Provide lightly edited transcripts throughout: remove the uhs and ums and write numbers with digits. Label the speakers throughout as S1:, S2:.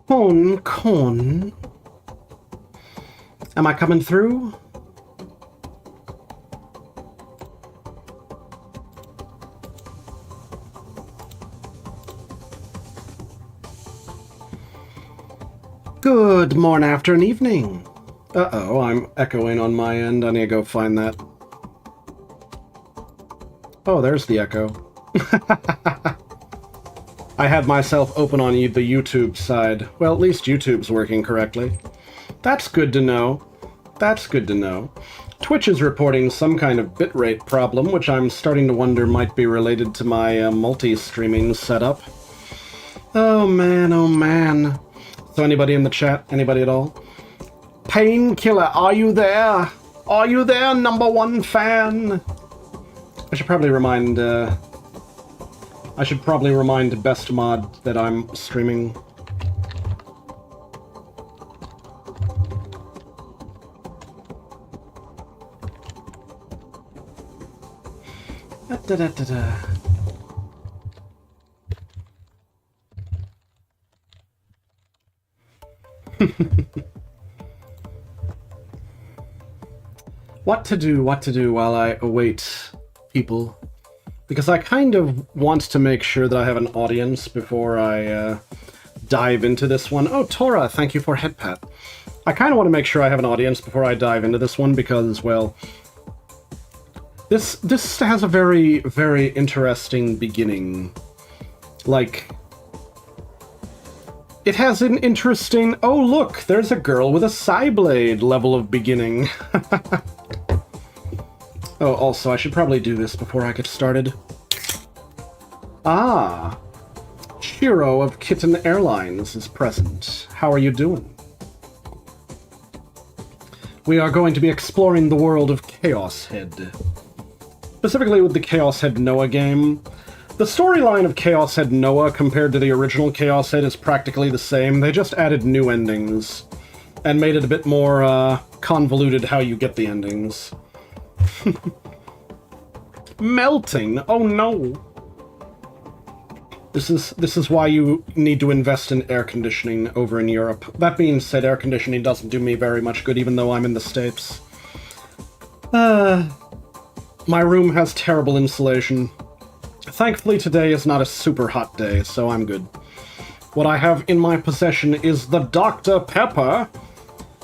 S1: Con. Am I coming through? Good morning, afternoon, evening. Uh-oh, I'm echoing on my end. I need to go find that. Oh, there's the echo. I had myself open on the YouTube side. Well, at least YouTube's working correctly. That's good to know. That's good to know. Twitch is reporting some kind of bitrate problem, which I'm starting to wonder might be related to my multi-streaming setup. Oh man, oh man. So anybody in the chat? Anybody at all? Painkiller, are you there? Are you there, #1 fan? I should probably remind Best Mod that I'm streaming. Da-da-da-da. What to do while I await people? Because I kind of want to make sure that I have an audience before I dive into this one. Oh, Tora, thank you for head pat. I kind of want to make sure I have an audience before I dive into this one because, well, this has a very, very interesting beginning. Like, it has an interesting... Oh, look, there's a girl with a psi-blade level of beginning. Oh, also, I should probably do this before I get started. Ah, Shiro of Kitten Airlines is present. How are you doing? We are going to be exploring the world of Chaos Head. Specifically with the Chaos Head Noah game. The storyline of Chaos Head Noah compared to the original Chaos Head is practically the same. They just added new endings and made it a bit more convoluted how you get the endings. Melting? Oh no! This is why you need to invest in air conditioning over in Europe. That being said, air conditioning doesn't do me very much good, even though I'm in the States. My room has terrible insulation. Thankfully, today is not a super hot day, so I'm good. What I have in my possession is the Dr. Pepper,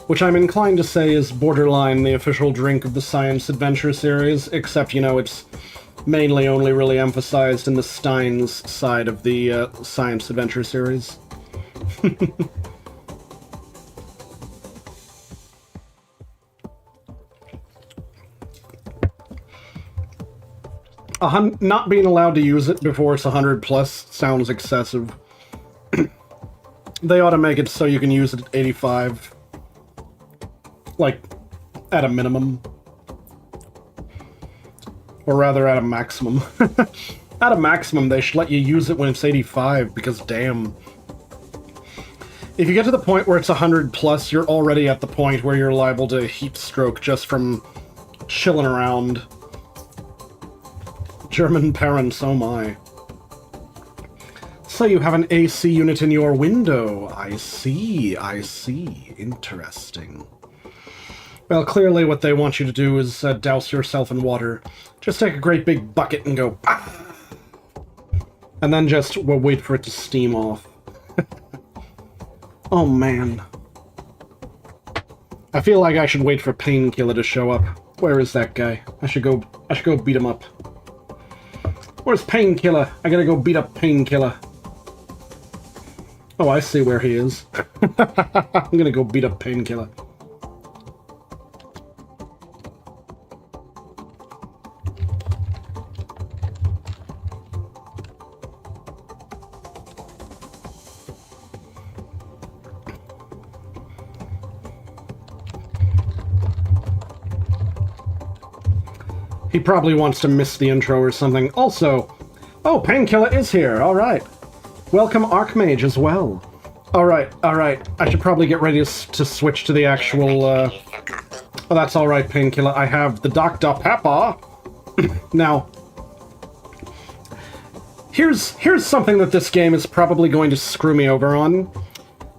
S1: which I'm inclined to say is borderline the official drink of the Science Adventure series, except, you know, it's mainly only really emphasized in the Steins side of the Science Adventure series. Not being allowed to use it before it's 100 plus sounds excessive. They ought to make it so you can use it at 85. Like, at a minimum. Or rather, at a maximum. At a maximum, they should let you use it when it's 85, because damn. If you get to the point where it's 100 plus, you're already at the point where you're liable to heat stroke just from chilling around. German parents, oh my. So you have an AC unit in your window. I see, I see. Interesting. Well, clearly what they want you to do is douse yourself in water. Just take a great big bucket and go... Ah! And then just wait for it to steam off. Oh, man. I feel like I should wait for Painkiller to show up. Where is that guy? I should go beat him up. Where's Painkiller? I gotta go beat up Painkiller. Oh, I see where he is. I'm gonna go beat up Painkiller. He probably wants to miss the intro or something. Also, oh, Painkiller is here. All right. Welcome Archmage as well. All right. I should probably get ready to switch to the actual, Oh, that's all right, Painkiller. I have the Dr. Pepper. Now, here's something that this game is probably going to screw me over on.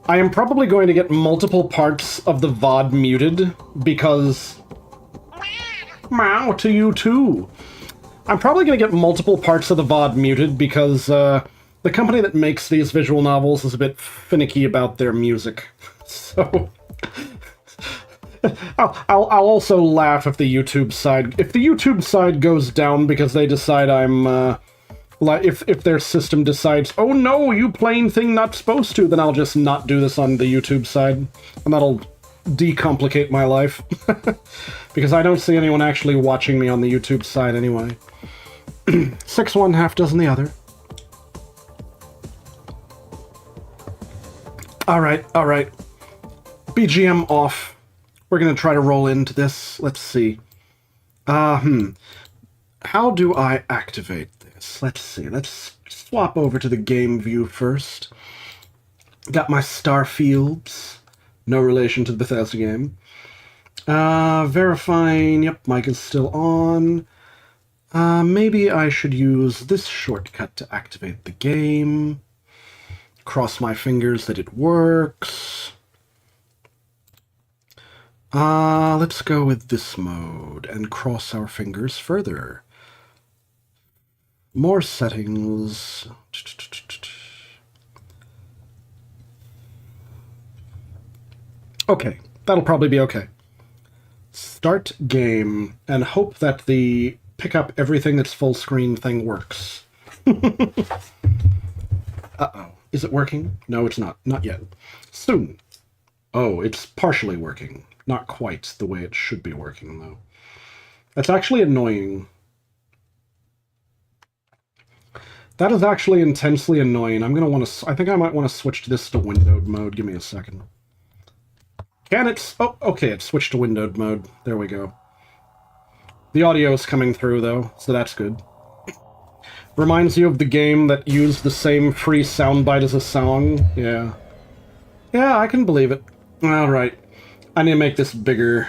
S1: I am probably going to get multiple parts of the VOD muted because... Meow to you too. I'm probably going to get multiple parts of the VOD muted because the company that makes these visual novels is a bit finicky about their music. So... I'll also laugh if the YouTube side goes down because they decide I'm if their system decides, oh no, you plain thing not supposed to, then I'll just not do this on the YouTube side, and that'll decomplicate my life. Because I don't see anyone actually watching me on the YouTube side anyway. 6 one, half dozen the other. Alright. BGM off. We're gonna try to roll into this. Let's see. How do I activate this? Let's see. Let's swap over to the game view first. Got my star fields. No relation to the Bethesda game. Verifying. Yep, mic is still on. Maybe I should use this shortcut to activate the game. Cross my fingers that it works. Let's go with this mode and cross our fingers further. More settings. Okay, that'll probably be okay. Start game and hope that the pick up everything that's full screen thing works. Uh-oh. Is it working? No, it's not. Not yet. Soon. Oh, it's partially working. Not quite the way it should be working, though. That's actually annoying. That is actually intensely annoying. I'm gonna want to... I think I might want to switch this to windowed mode. Give me a second. Can it... Oh, okay, it switched to windowed mode. There we go. The audio is coming through, though, so that's good. Reminds you of the game that used the same free soundbite as a song. Yeah. Yeah, I can believe it. Alright. I need to make this bigger.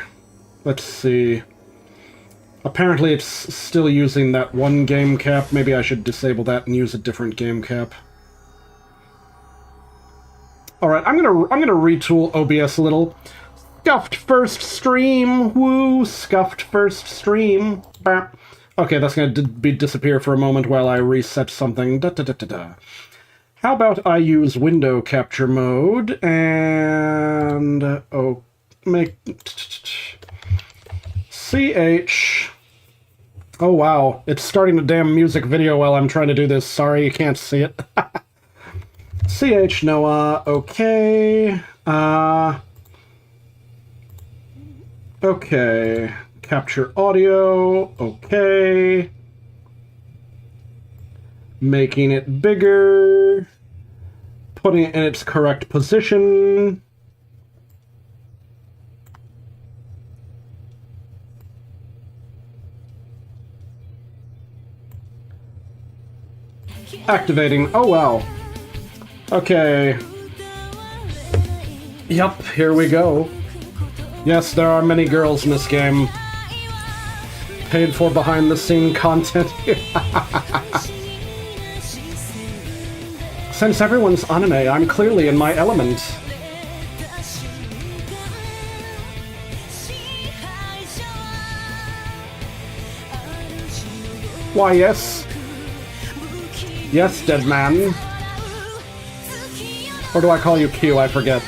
S1: Let's see. Apparently it's still using that one game cap. Maybe I should disable that and use a different game cap. Alright, I'm gonna retool OBS a little. Scuffed first stream! Woo! Scuffed first stream. Bah. Okay, that's gonna disappear for a moment while I reset something. How about I use window capture mode and... oh, make... CH... Oh wow, it's starting a damn music video while I'm trying to do this. Sorry, you can't see it. CH Noah, okay. Okay. Capture audio, okay. Making it bigger. Putting it in its correct position. Activating. Oh, wow. Okay. Yup, here we go. Yes, there are many girls in this game. Paid for behind-the-scene content. Since everyone's anime, I'm clearly in my element. Why, yes. Yes, dead man. Or do I call you Q? I forget.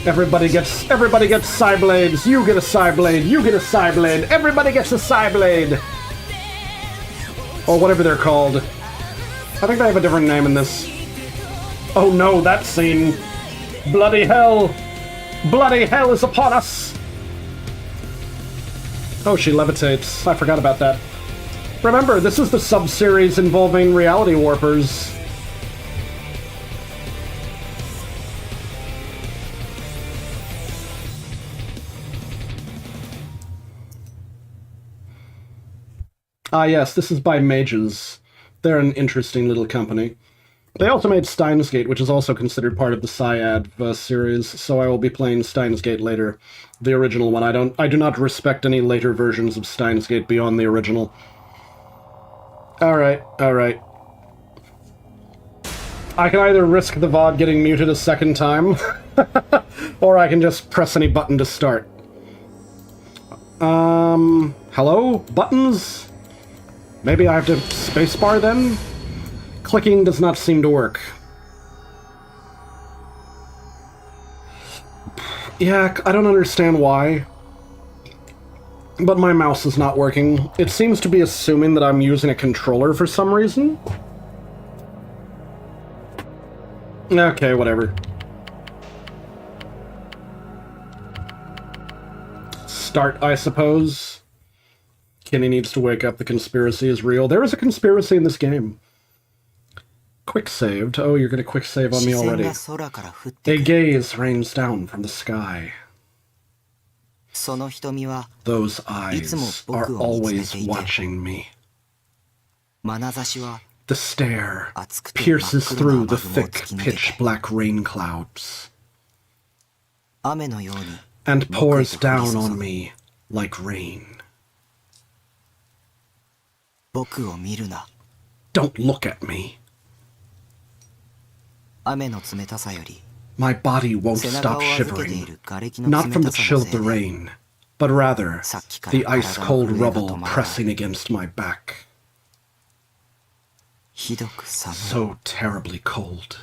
S1: Everybody gets psi-blades. You get a psi-blade. You get a psi-blade. Everybody gets a psi-blade. Or whatever they're called. I think they have a different name in this. Oh no, that scene. Bloody hell. Bloody hell is upon us. Oh, she levitates. I forgot about that. Remember, this is the sub-series involving reality warpers. Ah yes, this is by Mages. They're an interesting little company. They also made Steins Gate, which is also considered part of the Psyad series, so I will be playing Steins Gate later. The original one. I do not respect any later versions of Steins Gate beyond the original. Alright, alright. I can either risk the VOD getting muted a second time, or I can just press any button to start. Hello? Buttons? Maybe I have to spacebar then? Clicking does not seem to work. Yeah, I don't understand why. But my mouse is not working. It seems to be assuming that I'm using a controller for some reason. Okay, whatever. Start, I suppose. Kinny needs to wake up. The conspiracy is real. There is a conspiracy in this game. Quick saved. Oh, you're gonna quick save on me already. A gaze rains down from the sky. Those eyes are always watching me. The stare pierces through the thick, pitch-black rain clouds and pours down on me like rain. Don't look at me. My body won't stop shivering, not from the chill of the rain, but rather the ice-cold rubble pressing against my back. So terribly cold.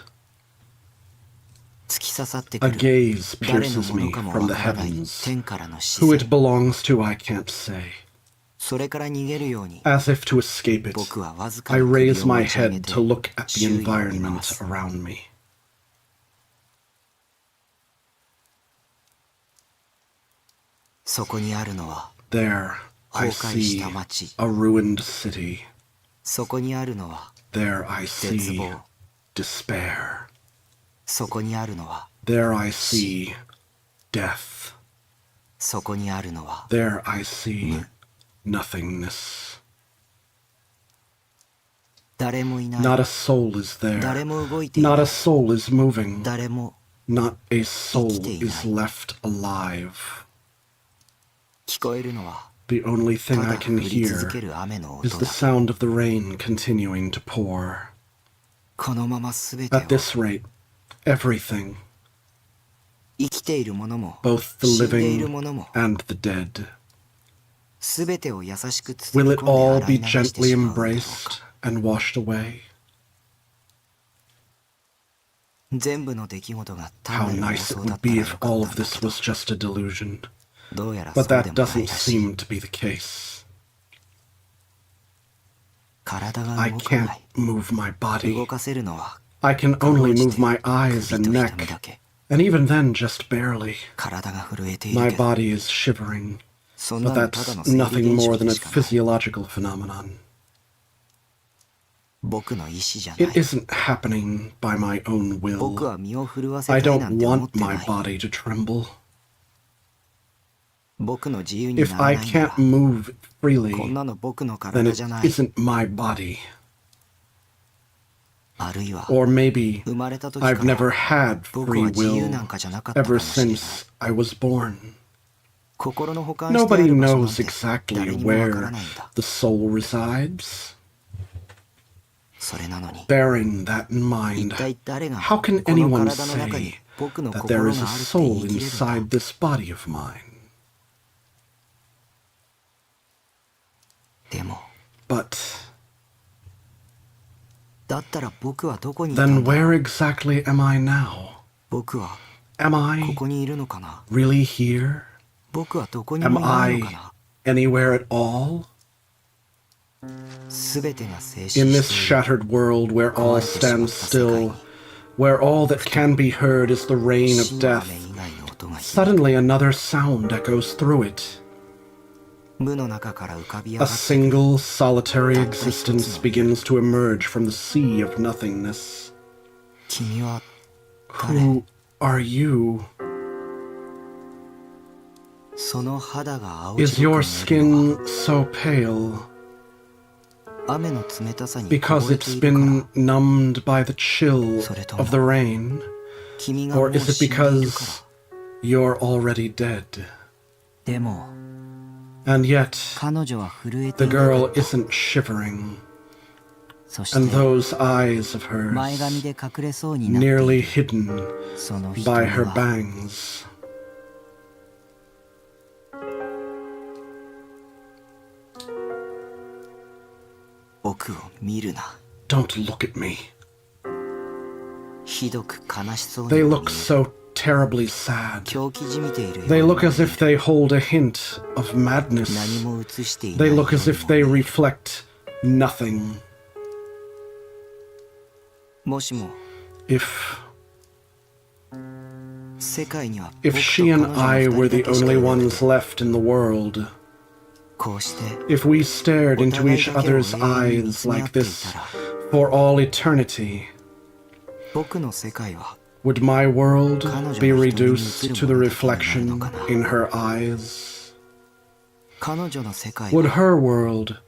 S1: A gaze pierces me from the heavens. Who it belongs to, I can't say. As if to escape it, I raise my head to look at the environment around me. There, I see a ruined city. There I see despair. There I see death. There I see nothingness. Not a soul is there. Not a soul is moving. Not a soul is left alive. The only thing I can hear is the sound of the rain continuing to pour. At this rate, everything, both the living and the dead, will it all be gently embraced and washed away? How nice it would be if all of this was just a delusion. But that doesn't seem to be the case. I can't move my body. I can only move my eyes and neck, and even then just barely. My body is shivering, but that's nothing more than a physiological phenomenon. It isn't happening by my own will. I don't want my body to tremble. If I can't move freely, then it isn't my body. Or maybe I've never had free will ever since I was born. Nobody knows exactly where the soul resides. Bearing that in mind, how can anyone say that there is a soul inside this body of mine? But then where exactly am I now? Am I really here? Am I anywhere at all? In this shattered world where all stands still, where all that can be heard is the rain of death, suddenly another sound echoes through it. A single, solitary existence begins to emerge from the sea of nothingness. Who are you? Is your skin so pale because it's been numbed by the chill of the rain? Or is it because you're already dead? And yet, the girl isn't shivering. And those eyes of hers, nearly hidden by her bangs. Don't look at me. They look so terribly sad. They look as if they hold a hint of madness. They look as if they reflect nothing. If she and I were the only ones left in the world, if we stared into each other's eyes like this for all eternity, would my world be reduced to the reflection in her eyes? Would her world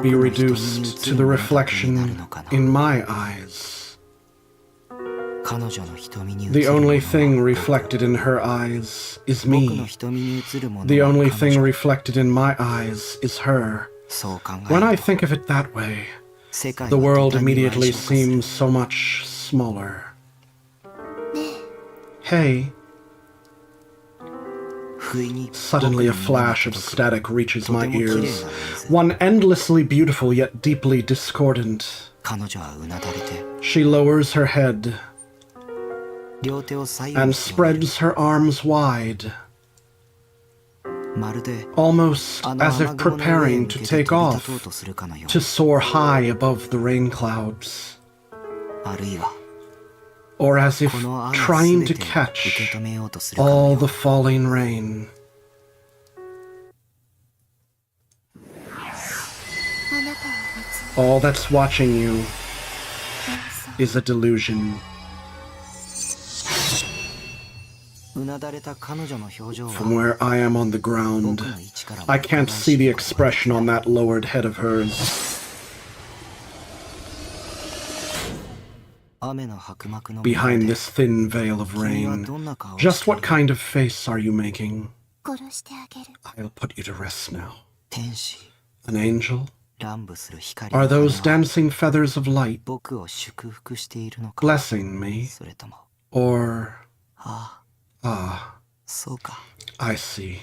S1: be reduced to the reflection in my eyes? The only thing reflected in her eyes is me. The only thing reflected in my eyes is her. When I think of it that way, the world immediately seems so much smaller. Hey. Suddenly a flash of static reaches my ears, one endlessly beautiful yet deeply discordant. She lowers her head and spreads her arms wide, almost as if preparing to take off, to soar high above the rain clouds, or as if trying to catch all the falling rain. All that's watching you is a delusion. From where I am on the ground, I can't see the expression on that lowered head of hers. Behind this thin veil of rain, just what kind of face are you making? I'll put you to rest now. An angel? Are those dancing feathers of light blessing me? Or... Ah, I see.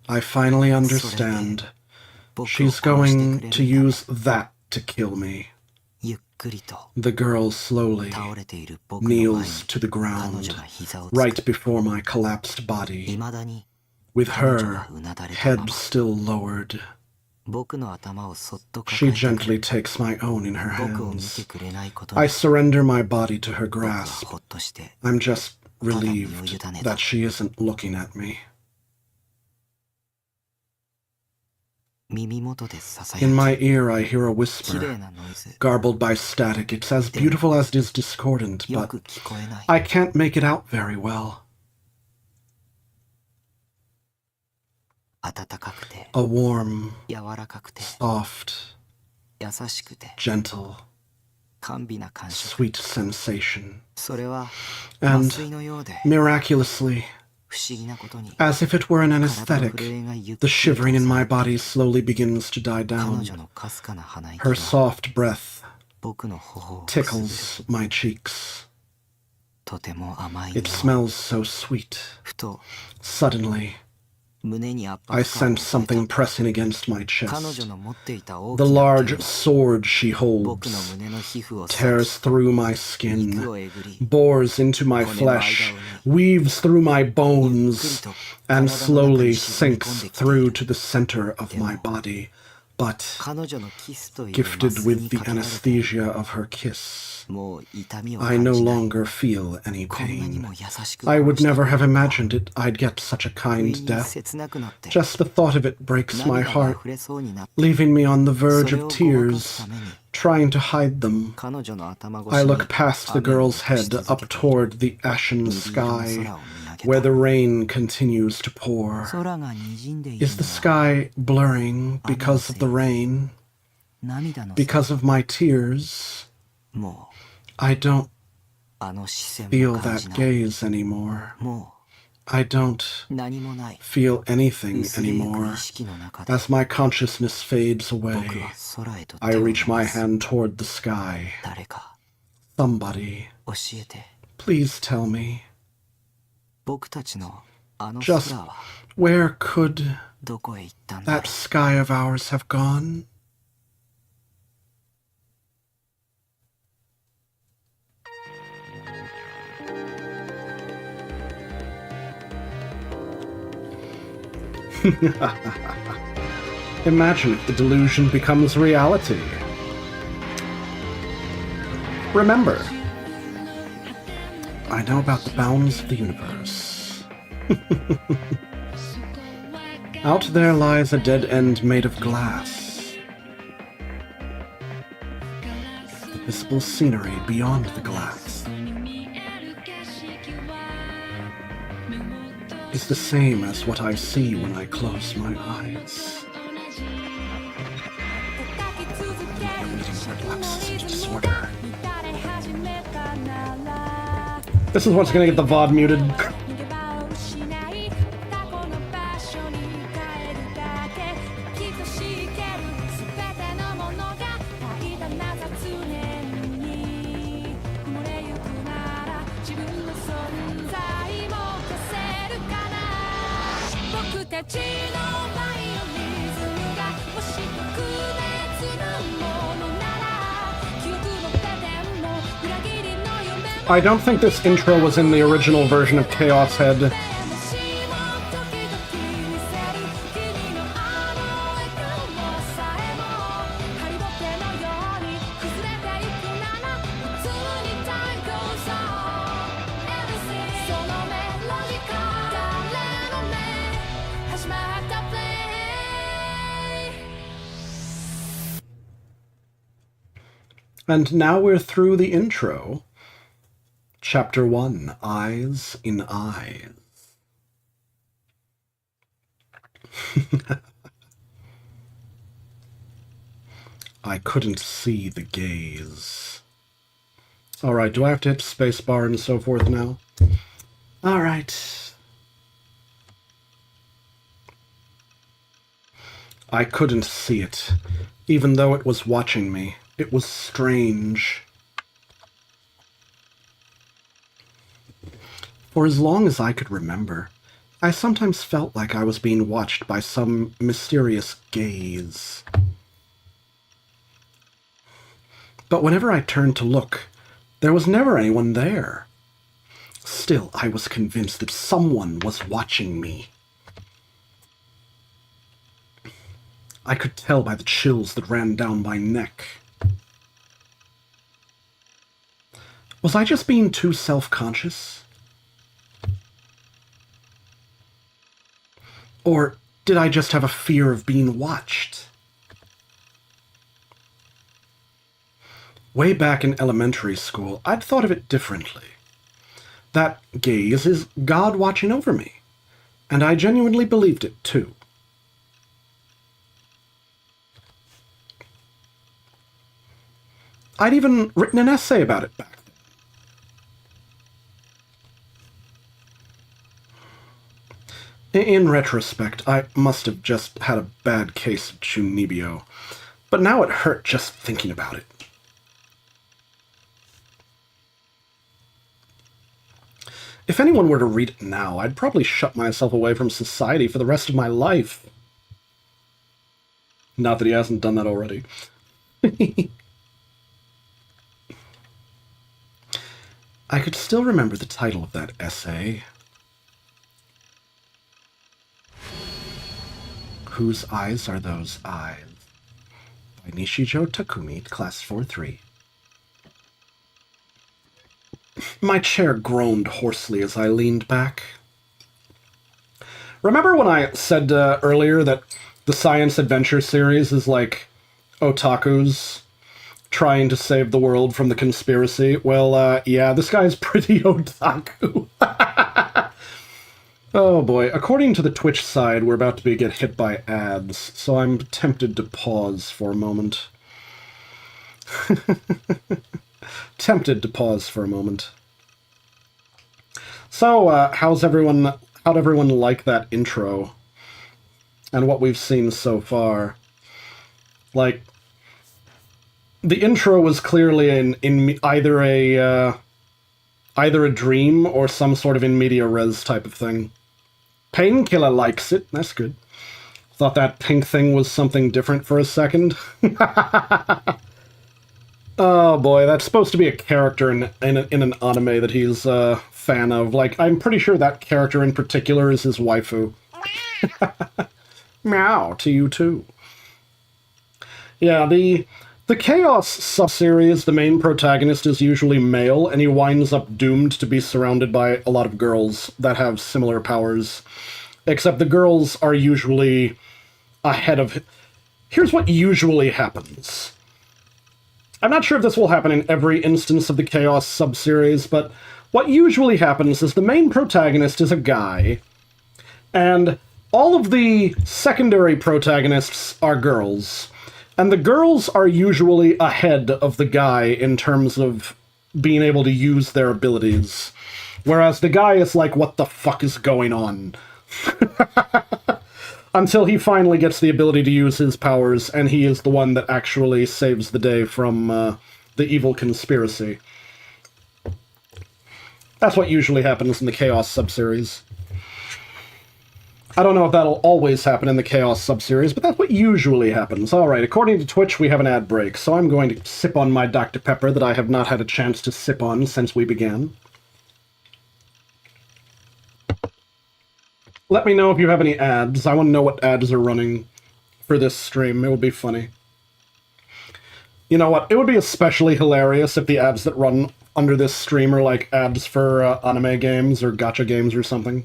S1: I finally understand. She's going to use that to kill me. The girl slowly kneels to the ground, right before my collapsed body, with her head still lowered. She gently takes my own in her hands. I surrender my body to her grasp. I'm just relieved that she isn't looking at me. In my ear I hear a whisper, garbled by static. It's as beautiful as it is discordant, but I can't make it out very well. A warm, soft, gentle, sweet sensation. And miraculously, as if it were an anesthetic, the shivering in my body slowly begins to die down. Her soft breath tickles my cheeks. It smells so sweet. Suddenly, I sense something pressing against my chest. The large sword she holds tears through my skin, bores into my flesh, weaves through my bones, and slowly sinks through to the center of my body. But, gifted with the anesthesia of her kiss, I no longer feel any pain. I would never have imagined I'd get such a kind death. Just the thought of it breaks my heart, leaving me on the verge of tears, trying to hide them. I look past the girl's head up toward the ashen sky, where the rain continues to pour. Is the sky blurring because of the rain? Because of my tears? I don't feel that gaze anymore. I don't feel anything anymore. As my consciousness fades away, I reach my hand toward the sky. Somebody, please tell me. Just where could that sky of ours have gone? Imagine if the delusion becomes reality. Remember, I know about the bounds of the universe. Out there lies a dead end made of glass. The visible scenery beyond the glass is the same as what I see when I close my eyes. Lapses into disorder. This is what's gonna get the VOD muted. I don't think this intro was in the original version of Chaos Head. And now we're through the intro. Chapter 1, Eyes in Eyes. I couldn't see the gaze. Alright, do I have to hit spacebar and so forth now? Alright. I couldn't see it, even though it was watching me. It was strange. For as long as I could remember, I sometimes felt like I was being watched by some mysterious gaze. But whenever I turned to look, there was never anyone there. Still, I was convinced that someone was watching me. I could tell by the chills that ran down my neck. Was I just being too self-conscious? Or did I just have a fear of being watched? Way back in elementary school, I'd thought of it differently. That gaze is God watching over me, and I genuinely believed it too. I'd even written an essay about it back then. In retrospect, I must have just had a bad case of chunibyo, but now it hurt just thinking about it. If anyone were to read it now, I'd probably shut myself away from society for the rest of my life. Not that he hasn't done that already. I could still remember the title of that essay. Whose Eyes Are Those Eyes? By Nishijo Takumi, Class 4-3. My chair groaned hoarsely as I leaned back. Remember when I said earlier that the science adventure series is like otakus trying to save the world from the conspiracy? Well, yeah, this guy's pretty otaku. Oh boy, according to the Twitch side, we're about to get hit by ads, so I'm tempted to pause for a moment. Tempted to pause for a moment. So, how's everyone how'd everyone like that intro? And what we've seen so far? Like, the intro was clearly in either a dream or some sort of in media res type of thing. Painkiller likes it. That's good. Thought that pink thing was something different for a second. Oh boy, that's supposed to be a character in an anime that he's a fan of. Like, I'm pretty sure that character in particular is his waifu. Meow to you too. Yeah, the Chaos sub-series, the main protagonist is usually male, and he winds up doomed to be surrounded by a lot of girls that have similar powers. Except the girls are usually ahead of him. Here's what usually happens. I'm not sure if this will happen in every instance of the Chaos sub-series, but what usually happens is the main protagonist is a guy, and all of the secondary protagonists are girls. And the girls are usually ahead of the guy in terms of being able to use their abilities. Whereas the guy is like, what the fuck is going on? Until he finally gets the ability to use his powers, and he is the one that actually saves the day from the evil conspiracy. That's what usually happens in the Chaos sub-series. I don't know if that'll always happen in the Chaos sub-series, but that's what usually happens. Alright, according to Twitch, we have an ad break, so I'm going to sip on my Dr. Pepper that I have not had a chance to sip on since we began. Let me know if you have any ads. I want to know what ads are running for this stream. It would be funny. You know what? It would be especially hilarious if the ads that run under this stream are like ads for anime games or gacha games or something.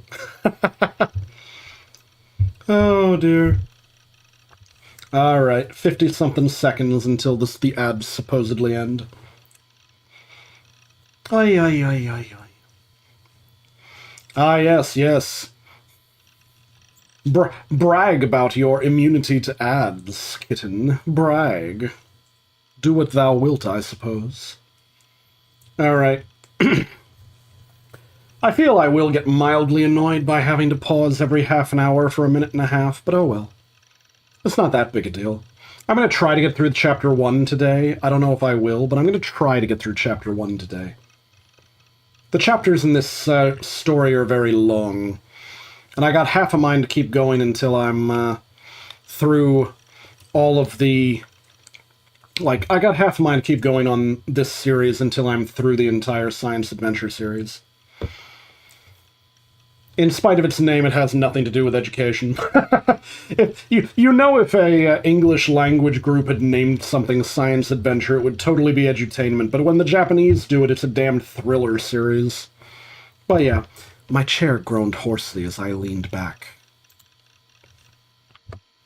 S1: Oh, dear. Alright, 50-something seconds until the ads supposedly end. Ay, ay, ay, ay, ay. Ah, yes, yes. Brag about your immunity to ads, kitten. Brag. Do what thou wilt, I suppose. Alright. I feel I will get mildly annoyed by having to pause every half an hour for a minute and a half, but oh well. It's not that big a deal. I'm going to try to get through Chapter 1 today. I don't know if I will, but I'm going to try to get through Chapter 1 today. The chapters in this story are very long, and I got half a mind to keep going until I'm through all of the... Like, I got half a mind to keep going on this series until I'm through the entire Science Adventure series. In spite of its name, it has nothing to do with education. You know, if a English language group had named something Science Adventure, it would totally be edutainment, but when the Japanese do it, it's a damn thriller series. But yeah, my chair groaned hoarsely as I leaned back.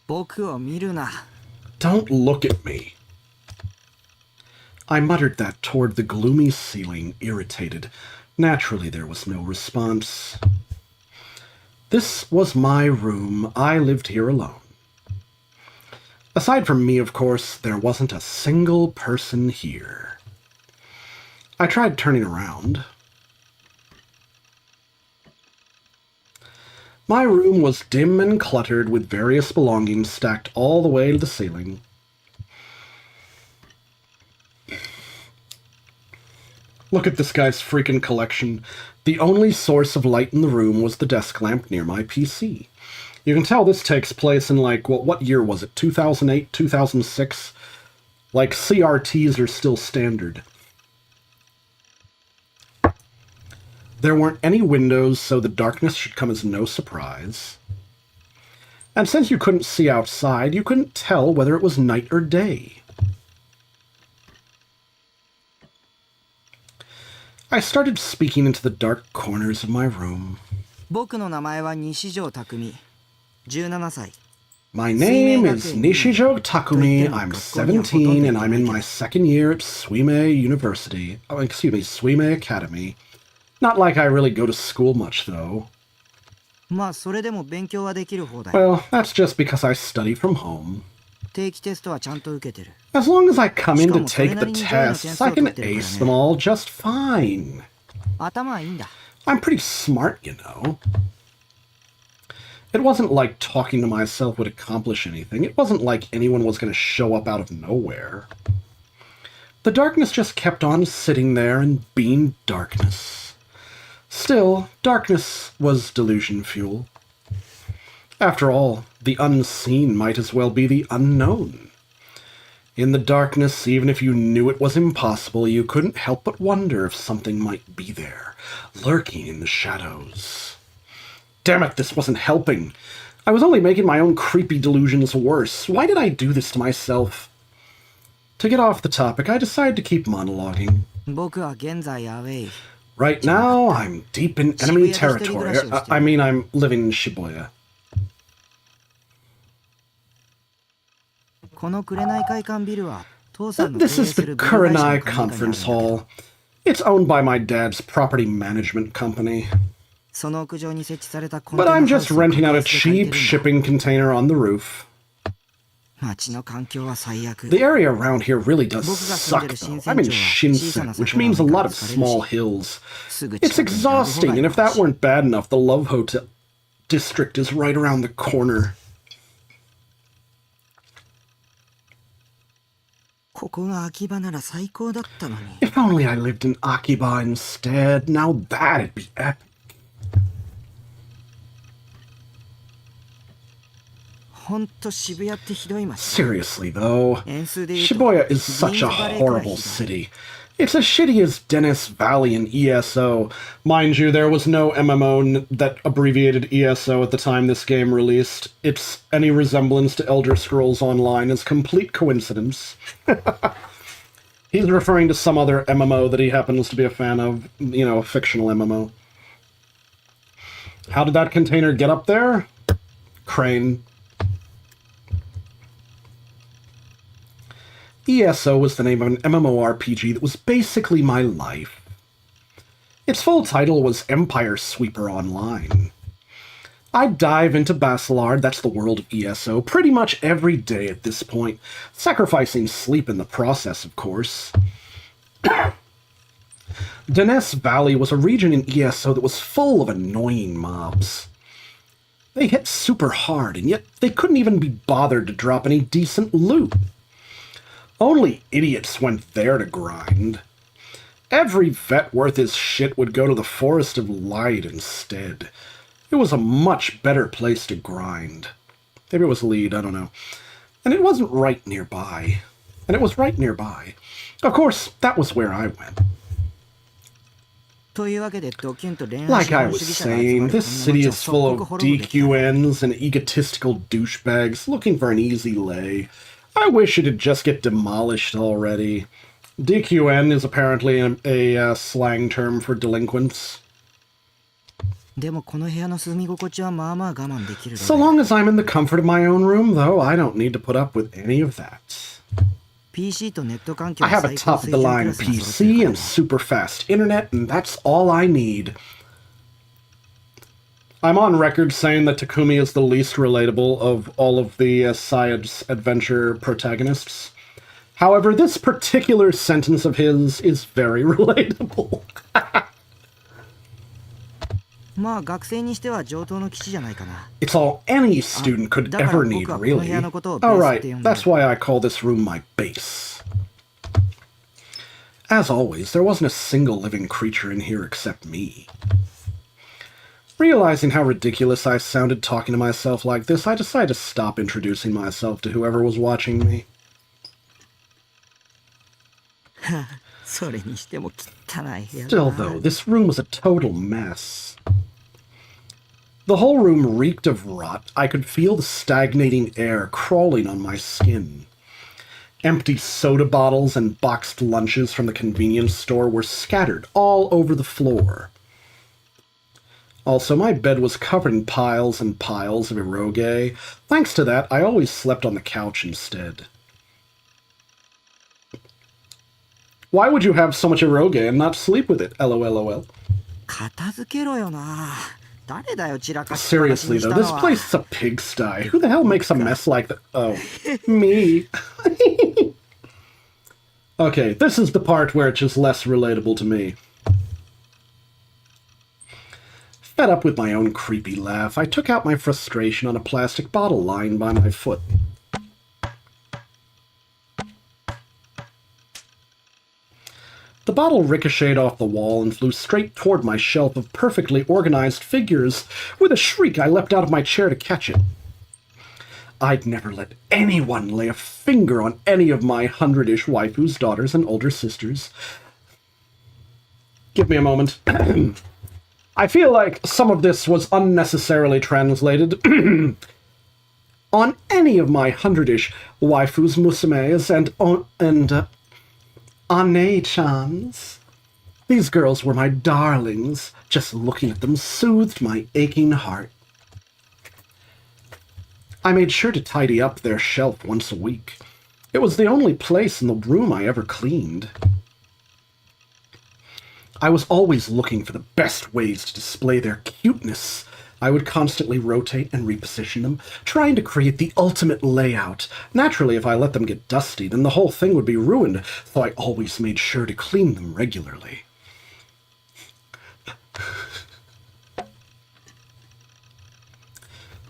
S1: Don't look at me. I muttered that toward the gloomy ceiling, irritated. Naturally, there was no response. This was my room. I lived here alone. Aside from me, of course, there wasn't a single person here. I tried turning around. My room was dim and cluttered with various belongings stacked all the way to the ceiling. Look at this guy's freaking collection. The only source of light in the room was the desk lamp near my PC. You can tell this takes place in, like, what year was it? 2008, 2006? Like, CRTs are still standard. There weren't any windows, so the darkness should come as no surprise. And since you couldn't see outside, you couldn't tell whether it was night or day. I started speaking into the dark corners of my room. My name is Nishijo Takumi. I'm 17 and I'm in my second year at Suime University. Oh, excuse me, Suime Academy. Not like I really go to school much, though. Well, that's just because I study from home. As long as I come in to take the tests, I can ace them all just fine. I'm pretty smart, you know. It wasn't like talking to myself would accomplish anything. It wasn't like anyone was going to show up out of nowhere. The darkness just kept on sitting there and being darkness. Still, darkness was delusion fuel. After all, the unseen might as well be the unknown. In the darkness, even if you knew it was impossible, you couldn't help but wonder if something might be there, lurking in the shadows. Damn it, this wasn't helping. I was only making my own creepy delusions worse. Why did I do this to myself? To get off the topic, I decided to keep monologuing. Right now, I'm deep in enemy territory. I'm living in Shibuya. This is the Kurenai Conference Hall. It's owned by my dad's property management company. But I'm just renting out a cheap shipping container on the roof. The area around here really does suck, though. I'm in Shinsen, which means a lot of small hills. It's exhausting, and if that weren't bad enough, the Love Hotel district is right around the corner. If only I lived in Akiba instead. Now that'd be epic. Seriously, though, Shibuya is such a horrible city. It's as shitty as Dennis Valley in ESO. Mind you, there was no MMO that abbreviated ESO at the time this game released. Its any resemblance to Elder Scrolls Online is complete coincidence. He's referring to some other MMO that he happens to be a fan of, you know, a fictional MMO. How did that container get up there? Crane. ESO was the name of an MMORPG that was basically my life. Its full title was Empire Sweeper Online. I'd dive into Basilard, that's the world of ESO, pretty much every day at this point, sacrificing sleep in the process, of course. Deness Valley was a region in ESO that was full of annoying mobs. They hit super hard, and yet they couldn't even be bothered to drop any decent loot. Only idiots went there to grind. Every vet worth his shit would go to the Forest of Light instead. It was a much better place to grind. Maybe it was Lead, I don't know. And it wasn't right nearby. And it was right nearby. Of course, that was where I went. Like I was saying, this city is full of DQNs and egotistical douchebags looking for an easy lay. I wish it'd just get demolished already. DQN is apparently a slang term for delinquents. So long as I'm in the comfort of my own room, though, I don't need to put up with any of that. I have a top-of-the-line PC and super-fast internet, and that's all I need. I'm on record saying that Takumi is the least relatable of all of the science adventure protagonists. However, this particular sentence of his is very relatable. It's all any student could ever need, really. Alright, that's why I call this room my base. As always, there wasn't a single living creature in here except me. Realizing how ridiculous I sounded talking to myself like this, I decided to stop introducing myself to whoever was watching me. Still, though, this room was a total mess. The whole room reeked of rot. I could feel the stagnating air crawling on my skin. Empty soda bottles and boxed lunches from the convenience store were scattered all over the floor. Also, my bed was covered in piles and piles of eroge. Thanks to that, I always slept on the couch instead. Why would you have so much eroge and not sleep with it? LOLOL. Seriously, though, this place is a pigsty. Who the hell makes a mess like that? Oh, me. Okay, this is the part where it's just less relatable to me. Fed up with my own creepy laugh, I took out my frustration on a plastic bottle lying by my foot. The bottle ricocheted off the wall and flew straight toward my shelf of perfectly organized figures. With a shriek, I leapt out of my chair to catch it. I'd never let anyone lay a finger on any of my 100-ish waifus, daughters, and older sisters. Give me a moment. I feel like some of this was unnecessarily translated. On any of my 100-ish waifus, musumes, and Ane-chans. These girls were my darlings. Just looking at them soothed my aching heart. I made sure to tidy up their shelf once a week. It was the only place in the room I ever cleaned. I was always looking for the best ways to display their cuteness. I would constantly rotate and reposition them, trying to create the ultimate layout. Naturally, if I let them get dusty, then the whole thing would be ruined, so I always made sure to clean them regularly.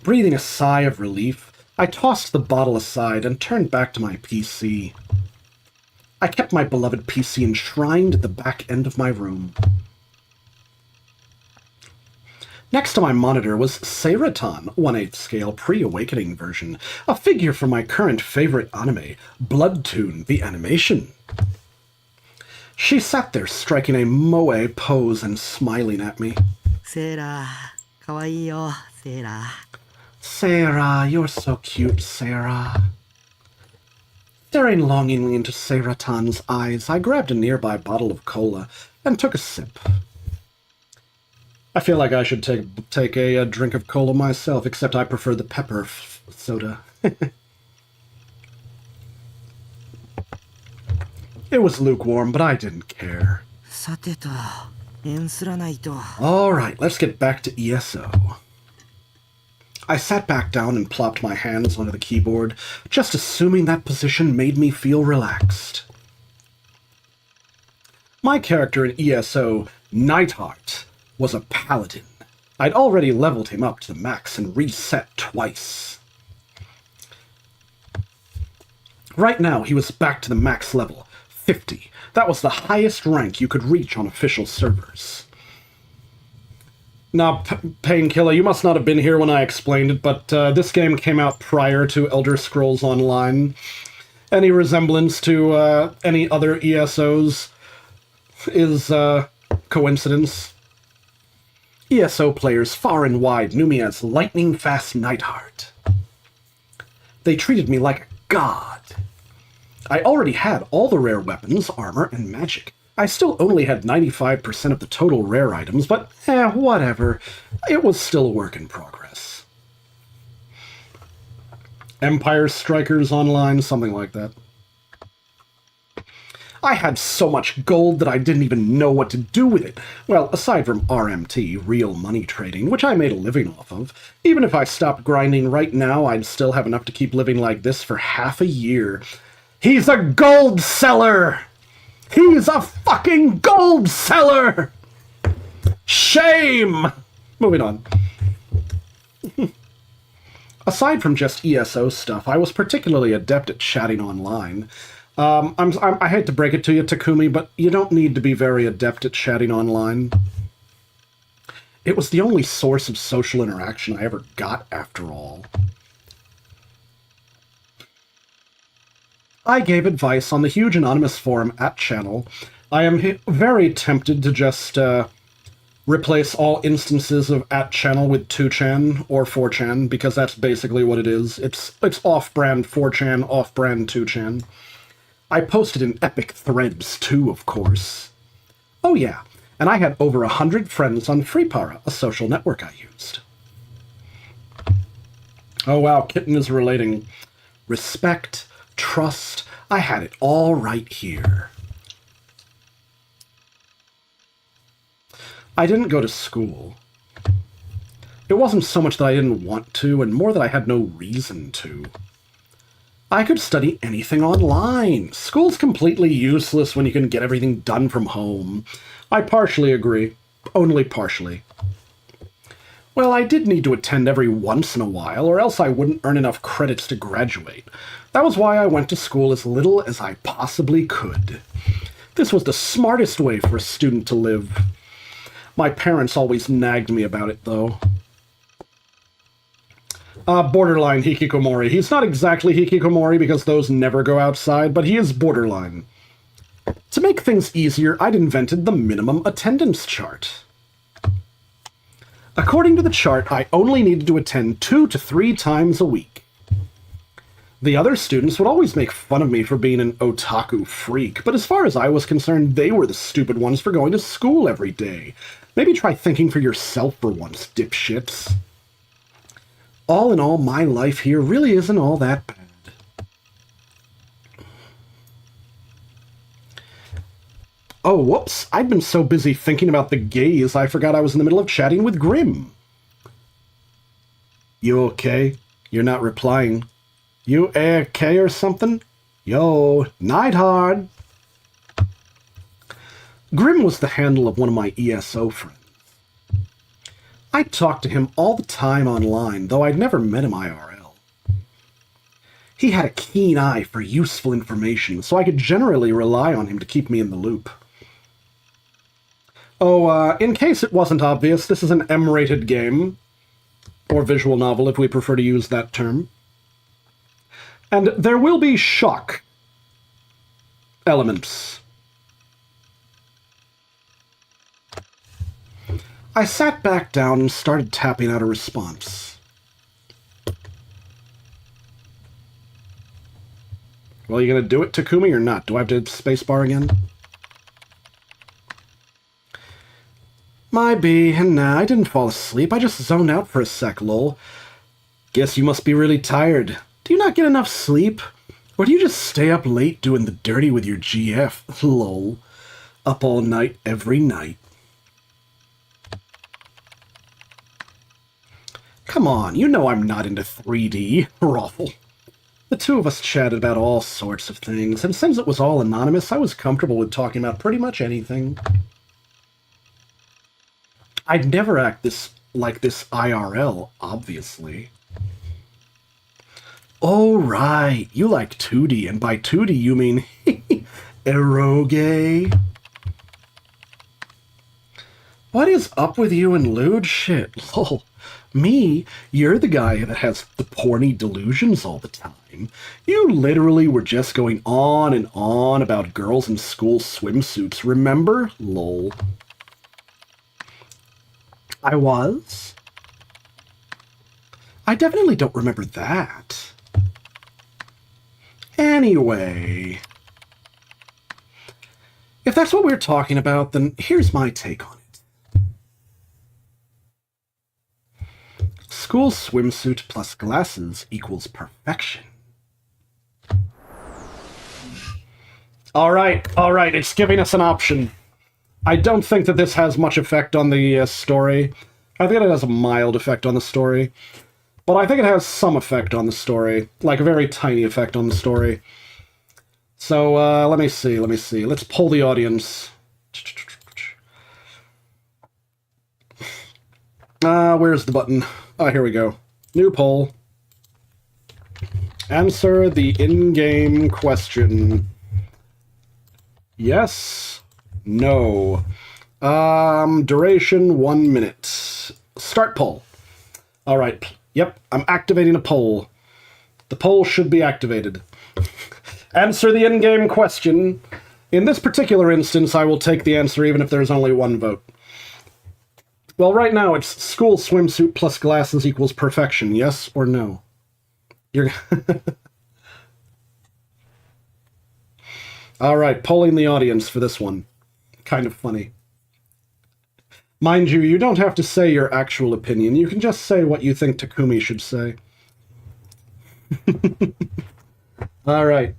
S1: Breathing a sigh of relief, I tossed the bottle aside and turned back to my PC. I kept my beloved PC enshrined at the back end of my room. Next to my monitor was Seiratan, 1/8 scale pre-awakening version, a figure from my current favorite anime, Bloodtoon, the animation. She sat there striking a moe pose and smiling at me.
S2: Sarah, kawaii yo, Sarah.
S1: Sarah, you're so cute, Sarah. Staring longingly into Seiratan's eyes, I grabbed a nearby bottle of cola and took a sip. I feel like I should take a drink of cola myself, except I prefer the pepper soda. It was lukewarm, but I didn't care. Alright, let's get back to ESO. I sat back down and plopped my hands onto the keyboard, just assuming that position made me feel relaxed. My character in ESO, Nightheart, was a paladin. I'd already leveled him up to the max and reset twice. Right now, he was back to the max level, 50. That was the highest rank you could reach on official servers. Now, Painkiller, you must not have been here when I explained it, but this game came out prior to Elder Scrolls Online. Any resemblance to any other ESOs is coincidence. ESO players far and wide knew me as Lightning Fast Nightheart. They treated me like a god. I already had all the rare weapons, armor, and magic. I still only had 95% of the total rare items, but whatever. It was still a work in progress. Empire Strikers Online, something like that. I had so much gold that I didn't even know what to do with it. Well, aside from RMT, real money trading, which I made a living off of. Even if I stopped grinding right now, I'd still have enough to keep living like this for half a year. He's a gold seller! He's a fucking gold seller! Shame! Moving on. Aside from just ESO stuff, I was particularly adept at chatting online. I hate to break it to you, Takumi, but you don't need to be very adept at chatting online. It was the only source of social interaction I ever got, after all. I gave advice on the huge anonymous forum @channel. I am very tempted to just replace all instances of @channel with 2chan or 4chan, because that's basically what it is. It's off-brand 4chan, off-brand 2chan. I posted in epic threads too, of course. Oh yeah, and I had over 100 friends on FreePara, a social network I used. Oh wow, Kitten is relating. Respect, trust, I had it all right here. I didn't go to school. It wasn't so much that I didn't want to, and more that I had no reason to. I could study anything online. School's completely useless when you can get everything done from home. I partially agree. Only partially. Well, I did need to attend every once in a while, or else I wouldn't earn enough credits to graduate. That was why I went to school as little as I possibly could. This was the smartest way for a student to live. My parents always nagged me about it, though. Borderline hikikomori. He's not exactly hikikomori because those never go outside, but he is borderline. To make things easier, I'd invented the minimum attendance chart. According to the chart, I only needed to attend 2 to 3 times a week. The other students would always make fun of me for being an otaku freak, but as far as I was concerned, they were the stupid ones for going to school every day. Maybe try thinking for yourself for once, dipshits. All in all, my life here really isn't all that bad. Oh, whoops. I'd been so busy thinking about the gays, I forgot I was in the middle of chatting with Grim. You okay? You're not replying. You okay or something? Yo, Nighthard. Grim was the handle of one of my ESO friends. I talked to him all the time online, though I'd never met him IRL. He had a keen eye for useful information, so I could generally rely on him to keep me in the loop. Oh, in case it wasn't obvious, this is an M-rated game, or visual novel if we prefer to use that term. And there will be shock elements. I sat back down and started tapping out a response. Well, you gonna do it, Takumi, or not? Do I have to spacebar again? My B, and nah, I didn't fall asleep. I just zoned out for a sec, lol. Guess you must be really tired. Do you not get enough sleep? Or do you just stay up late doing the dirty with your GF? Lol. Up all night, every night. Come on, you know I'm not into 3D. Ruffle. The two of us chatted about all sorts of things, and since it was all anonymous, I was comfortable with talking about pretty much anything. I'd never act like this IRL, obviously. Oh, right, you like 2D, and by 2D you mean eroge. What is up with you and lewd shit? Lol. Me? You're the guy that has the porny delusions all the time. You literally were just going on and on about girls in school swimsuits, remember? Lol. I was? I definitely don't remember that. Anyway. If that's what we're talking about, then here's my take on it. School swimsuit plus glasses equals perfection. Alright, it's giving us an option. I don't think that this has much effect on the story. I think it has a mild effect on the story. But I think it has some effect on the story. Like a very tiny effect on the story. So, let me see. Let's poll the audience. Where's the button? Oh, here we go. New poll. Answer the in-game question. Yes. No. Duration 1 minute. Start poll. All right. Yep, I'm activating a poll. The poll should be activated. Answer the in-game question. In this particular instance, I will take the answer even if there's only one vote. Well, right now it's school swimsuit plus glasses equals perfection. Yes or no? You're... All right, polling the audience for this one. Kind of funny. Mind you, you don't have to say your actual opinion. You can just say what you think Takumi should say. All right.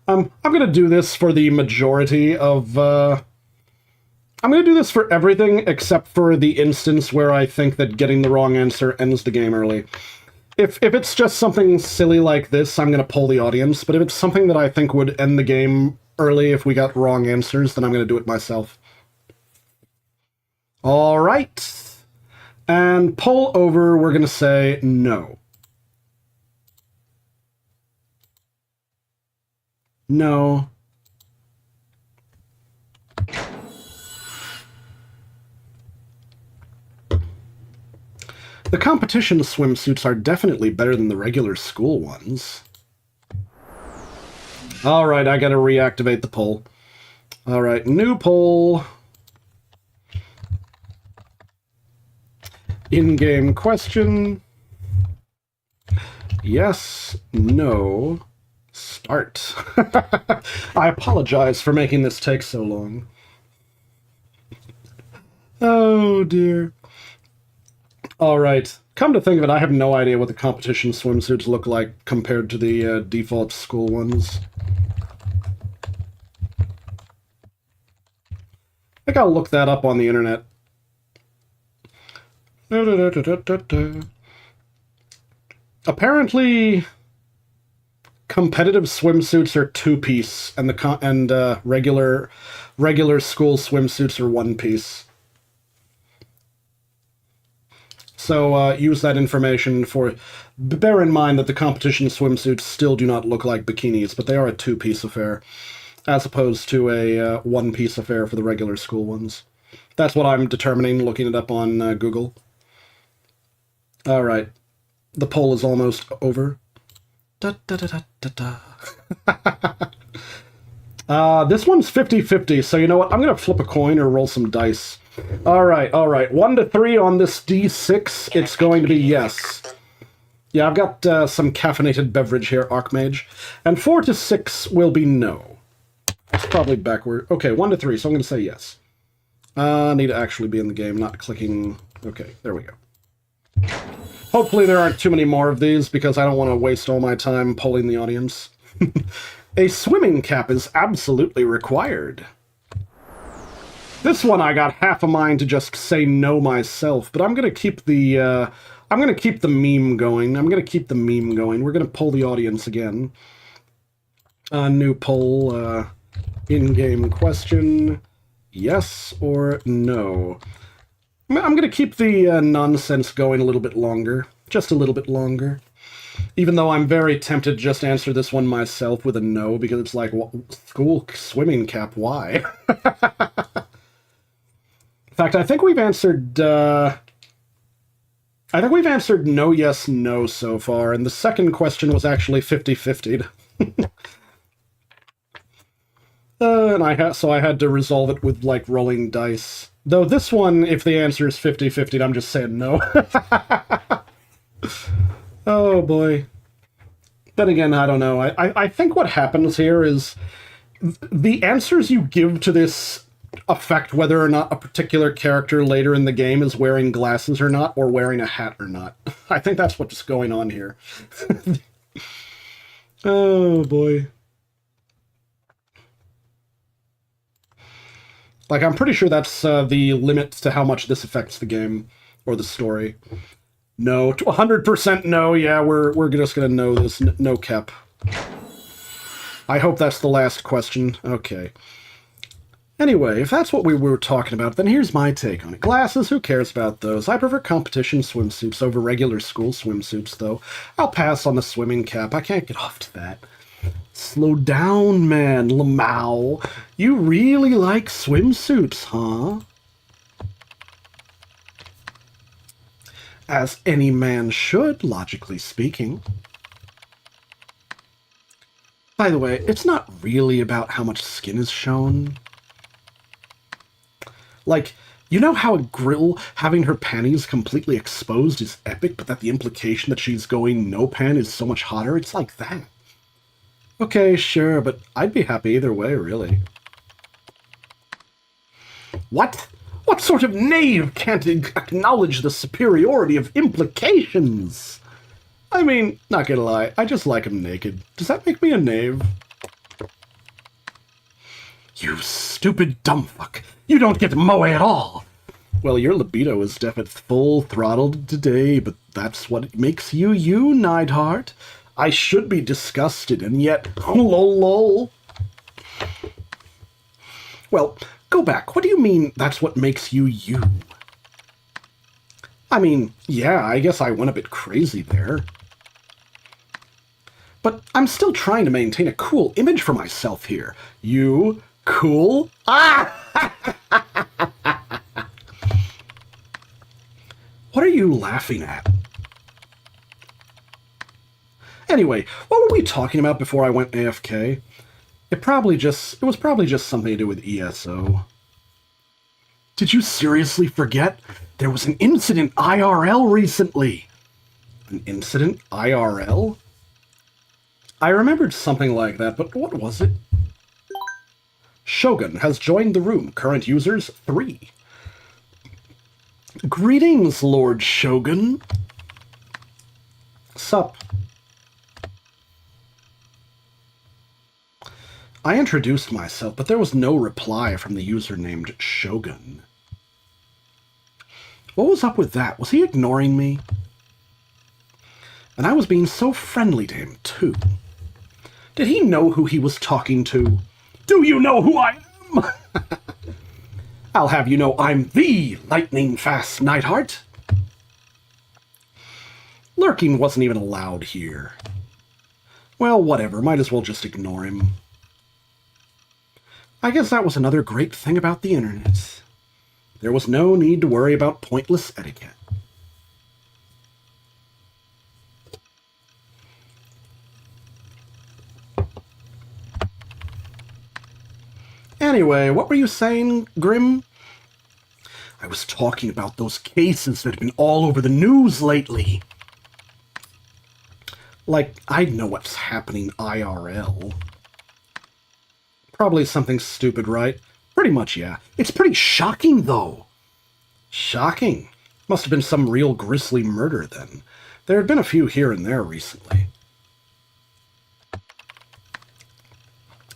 S1: I'm going to do this for the majority of... I'm going to do this for everything except for the instance where I think that getting the wrong answer ends the game early. If it's just something silly like this, I'm going to poll the audience, but if it's something that I think would end the game early if we got wrong answers, then I'm going to do it myself. All right. right. And pull over, we're going to say no. No. The competition swimsuits are definitely better than the regular school ones. Alright, I gotta reactivate the poll. Alright, new poll. In-game question. Yes, no, start. I apologize for making this take so long. Oh, dear. Alright, come to think of it, I have no idea what the competition swimsuits look like compared to the default school ones. I think I'll look that up on the internet. Apparently, competitive swimsuits are two-piece, and regular school swimsuits are one-piece. So use that information for... Bear in mind that the competition swimsuits still do not look like bikinis, but they are a two-piece affair, as opposed to a one-piece affair for the regular school ones. That's what I'm determining, looking it up on Google. Alright. The poll is almost over. Da, da, da, da, da, da. This one's 50-50, so you know what? I'm going to flip a coin or roll some dice. Alright. 1 to 3 on this D6, it's going to be yes. Yeah, I've got some caffeinated beverage here, Archmage. And 4 to 6 will be no. It's probably backward. Okay, 1 to 3, so I'm going to say yes. I need to actually be in the game, not clicking... Okay, there we go. Hopefully there aren't too many more of these, because I don't want to waste all my time polling the audience. A swimming cap is absolutely required. This one I got half a mind to just say no myself, but I'm gonna keep the meme going. We're gonna poll the audience again. New poll, in-game question, yes or no? I'm gonna keep the nonsense going a little bit longer. Just a little bit longer. Even though I'm very tempted to just answer this one myself with a no, because it's like, school swimming cap, why? In fact, I think we've answered no, yes, no so far, and the second question was actually 50-50'd. So I had to resolve it with, like, rolling dice. Though this one, if the answer is 50-50'd, I'm just saying no. Oh, boy. Then again, I don't know. I think what happens here is the answers you give to this affect whether or not a particular character later in the game is wearing glasses or not, or wearing a hat or not. I think that's what's going on here. Oh, boy. Like, I'm pretty sure that's the limit to how much this affects the game, or the story. No, 100% no, yeah, we're just gonna know this, no cap. I hope that's the last question. Okay. Anyway, if that's what we were talking about, then here's my take on it. Glasses, who cares about those? I prefer competition swimsuits over regular school swimsuits, though. I'll pass on the swimming cap. I can't get off to that. Slow down, man, Lamau. You really like swimsuits, huh? As any man should, logically speaking. By the way, it's not really about how much skin is shown. Like, you know how a grill having her panties completely exposed is epic, but that the implication that she's going no pan is so much hotter? It's like that. Okay, sure, but I'd be happy either way, really. What? What sort of knave can't acknowledge the superiority of implications? I mean, not gonna lie, I just like him naked. Does that make me a knave? You stupid dumbfuck. You don't get moe at all. Well, your libido is definitely full-throttled today, but that's what makes you you, Neidhart. I should be disgusted, and yet, lol lol. Well, go back. What do you mean that's what makes you you? I mean, yeah, I guess I went a bit crazy there. But I'm still trying to maintain a cool image for myself here. You cool? Ah! What are you laughing at? Anyway, what were we talking about before I went AFK? It was probably just something to do with ESO. Did you seriously forget? There was an incident IRL recently. An incident IRL? I remembered something like that, but what was it? Shogun has joined the room. Current users 3. Greetings, Lord Shogun. Sup? I introduced myself, but there was no reply from the user named Shogun. What was up with that? Was he ignoring me? And I was being so friendly to him, too. Did he know who he was talking to? Do you know who I am? I'll have you know I'm the lightning-fast Neidhart. Lurking wasn't even allowed here. Well, whatever. Might as well just ignore him. I guess that was another great thing about the internet. There was no need to worry about pointless etiquette. Anyway, what were you saying, Grim? I was talking about those cases that have been all over the news lately. Like, I know what's happening IRL. Probably something stupid, right? Pretty much, yeah. It's pretty shocking, though. Shocking. Must have been some real grisly murder, then. There had been a few here and there recently.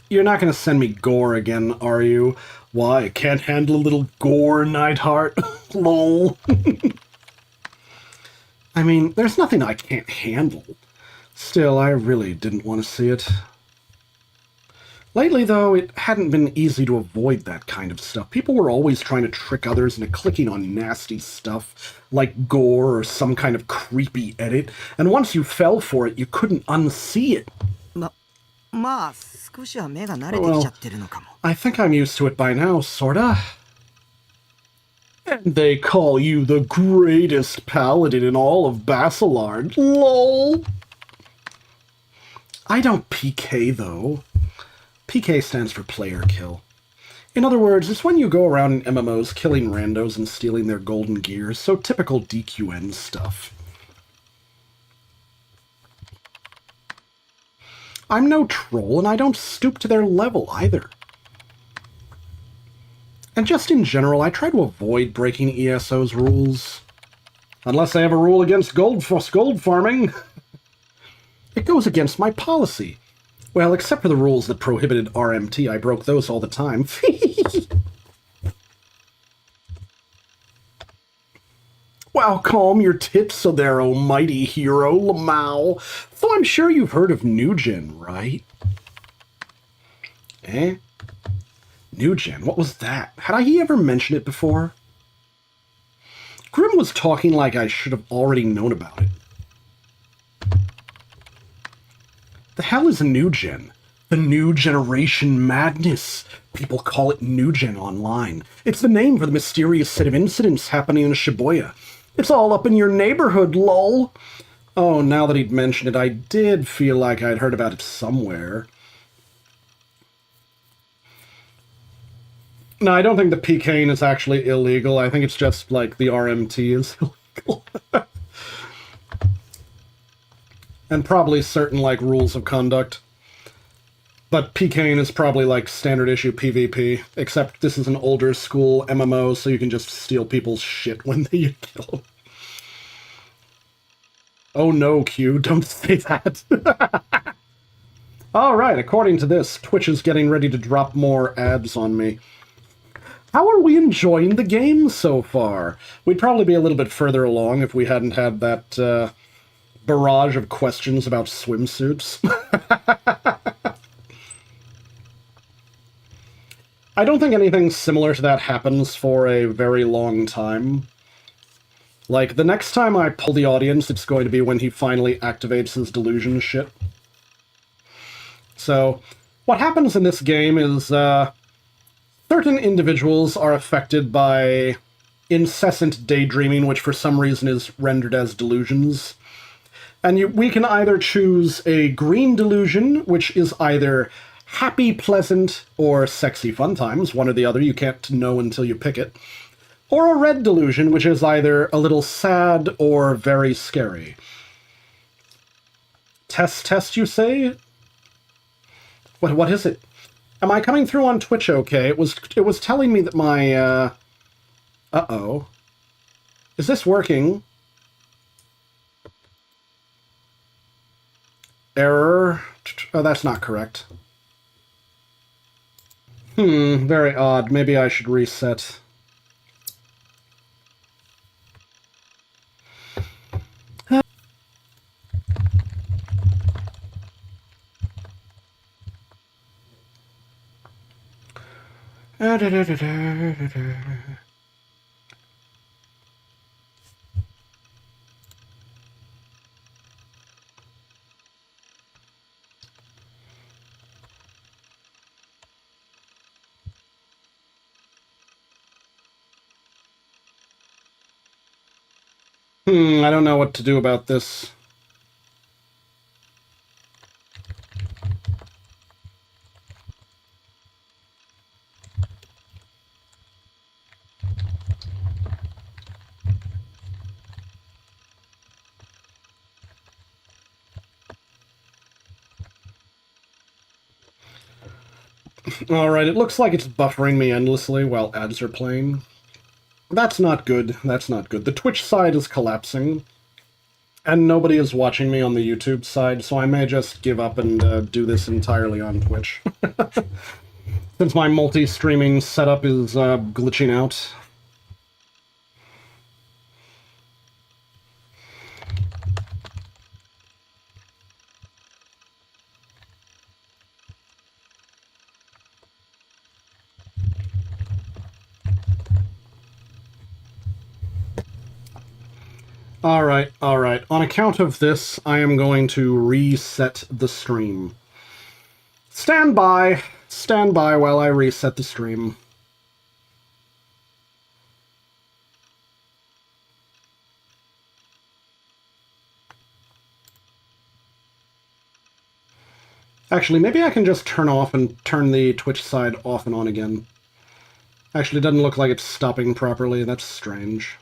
S1: You're not going to send me gore again, are you? Why, I can't handle a little gore, Neidhart. Lol. I mean, there's nothing I can't handle. Still, I really didn't want to see it. Lately, though, it hadn't been easy to avoid that kind of stuff. People were always trying to trick others into clicking on nasty stuff, like gore or some kind of creepy edit, and once you fell for it, you couldn't unsee it. Well, I think I'm used to it by now, sorta. And they call you the greatest paladin in all of Basilard. LOL! I don't PK, though. PK stands for player kill. In other words, it's when you go around in MMOs killing randos and stealing their golden gears, so typical DQN stuff. I'm no troll, and I don't stoop to their level either. And just in general, I try to avoid breaking ESO's rules. Unless they have a rule against gold farming. It goes against my policy. Well, except for the rules that prohibited RMT, I broke those all the time. Wow, calm your tits there, oh mighty hero, Lamau. Though I'm sure you've heard of Nugen, right? Eh? Nugen, what was that? Had he ever mentioned it before? Grim was talking like I should have already known about it. The hell is a Nugen? The New Generation Madness. People call it Nugen online. It's the name for the mysterious set of incidents happening in Shibuya. It's all up in your neighborhood, lol. Oh, now that he'd mentioned it, I did feel like I'd heard about it somewhere. No, I don't think the PKing is actually illegal. I think it's just, like, the RMT is illegal. And probably certain, like, rules of conduct. But PKing is probably, like, standard issue PvP, except this is an older school MMO, so you can just steal people's shit when they kill them. Oh no, Q, don't say that. Alright, according to this, Twitch is getting ready to drop more ads on me. How are we enjoying the game so far? We'd probably be a little bit further along if we hadn't had that, barrage of questions about swimsuits. I don't think anything similar to that happens for a very long time. Like, the next time I pull the audience, it's going to be when he finally activates his delusion shit. So, what happens in this game is, certain individuals are affected by incessant daydreaming, which for some reason is rendered as delusions. And we can either choose a green delusion, which is either happy, pleasant, or sexy fun times, one or the other, you can't know until you pick it. Or a red delusion, which is either a little sad or very scary. Test, you say? What is it? Am I coming through on Twitch okay? It was telling me that my, uh-oh. Is this working? Error. Oh, that's not correct. Very odd. Maybe I should reset. I don't know what to do about this. Alright, it looks like it's buffering me endlessly while ads are playing. That's not good. That's not good. The Twitch side is collapsing. And nobody is watching me on the YouTube side, so I may just give up and do this entirely on Twitch. Since my multi-streaming setup is glitching out. Alright, alright. On account of this, I am going to reset the stream. Stand by. Stand by while I reset the stream. Actually, maybe I can just turn off and turn the Twitch side off and on again. Actually, it doesn't look like it's stopping properly. That's strange.